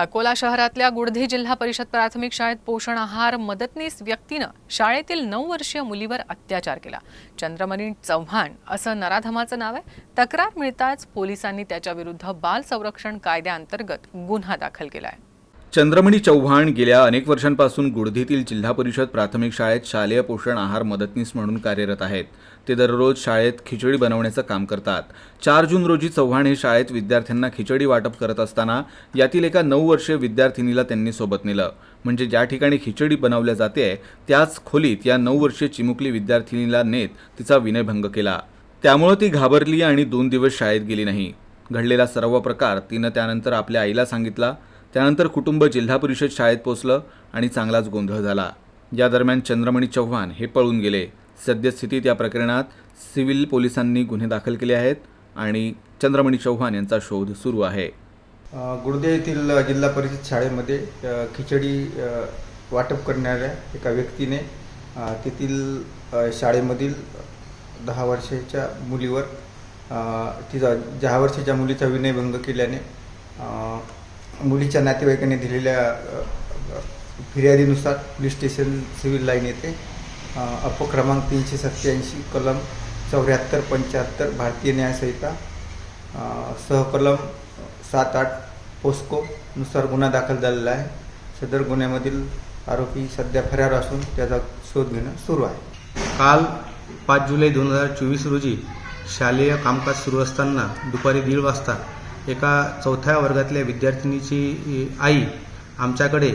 अकोला शहरातल्या गुडधी जिल्हा परिषद प्राथमिक शाळेत पोषण आहार मदतनीस व्यक्तीनं शाळेतील 9 वर्षीय मुलीवर अत्याचार केला। चंद्रमणी चव्हाण असं नराधमाचं नाव आहे। तक्रार मिळताच पोलिसांनी त्याच्याविरुद्ध बाल संरक्षण कायद्याअंतर्गत गुन्हा दाखल केलाय। चंद्रमणी चव्हाण गेल्या अनेक वर्षांपासून गुडधीतील जिल्हा परिषद प्राथमिक शाळेत शालेय पोषण आहार मदतनीस म्हणून कार्यरत आहेत। ते दररोज शाळेत खिचडी बनवण्याचं काम करतात। 4 जून रोजी चव्हाण हे शाळेत विद्यार्थ्यांना खिचडी वाटप करत असताना यातील एका 9 वर्षीय विद्यार्थिनीला त्यांनी सोबत नेलं। म्हणजे ज्या ठिकाणी खिचडी बनवल्या जाते त्याच खोलीत या 9 वर्षीय चिमुकली विद्यार्थिनीला नेत तिचा विनयभंग केला। त्यामुळे ती घाबरली आणि 2 दिवस शाळेत गेली नाही। घडलेला सर्व प्रकार तिनं त्यानंतर आपल्या आईला सांगितला। त्यानंतर कुटुंब जिल्हा परिषद शाळेत पोहोचलं आणि चांगलाच गोंधळ झाला। या दरम्यान चंद्रमणी चव्हाण हे पळून गेले। सद्यस्थितीत या प्रकरणात सिव्हिल पोलिसांनी गुन्हे दाखल केले आहेत आणि चंद्रमणी चव्हाण यांचा शोध सुरू आहे। गुडधी येथील जिल्हा परिषद शाळेमध्ये खिचडी वाटप करणाऱ्या एका व्यक्तीने तेथील शाळेमधील 10 वर्षाच्या मुलीवर तिचा 10 वर्षाच्या मुलीचा विनयभंग केल्याने मुलीच्या नातेवाईकांनी दिलेल्या फिर्यादीनुसार पोलीस स्टेशन सिव्हिल लाईन येथे अप क्रमांक 387 कलम 74-75 भारतीय न्याय संहिता सहकलम 7-8 पोस्को नुसार गुन्हा दाखल झालेला आहे। सदर गुन्ह्यामधील आरोपी सध्या फरार असून त्याचा शोध घेणं सुरू आहे। काल 5 जुलै 2024 रोजी शालेय कामकाज सुरू असताना दुपारी 1:30 वाजता एका 4थ्या वर्गातल्या विद्यार्थिनीची आई आमच्याकडे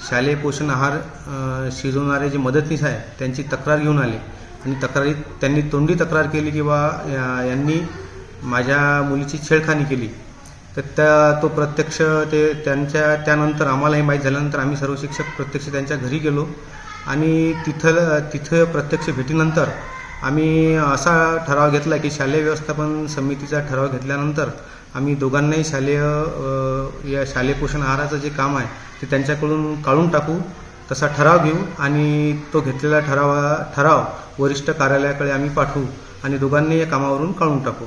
शालेय पोषण आहार शिजवणारे जे मदतनीस आहे त्यांची तक्रार घेऊन आले आणि तक्रारीत त्यांनी तोंडी तक्रार केली की यांनी माझ्या मुलीची छेडखानी केली। तर तो प्रत्यक्ष त्यानंतर आम्हालाही माहीत झाल्यानंतर आम्ही सर्व शिक्षक प्रत्यक्ष त्यांच्या घरी गेलो आणि तिथं प्रत्यक्ष भेटीनंतर आम्ही असा ठराव घेतला की शालेय व्यवस्थापन समितीचा ठराव घेतल्यानंतर आम्ही दोघांनाही शालेय पोषण आहाराचं जे काम आहे ते त्यांच्याकडून काढून टाकू तसा ठराव घेऊ आणि तो घेतलेला ठराव वरिष्ठ कार्यालयाकडे आम्ही पाठवू आणि दोघांनी या कामावरून काढून टाकू।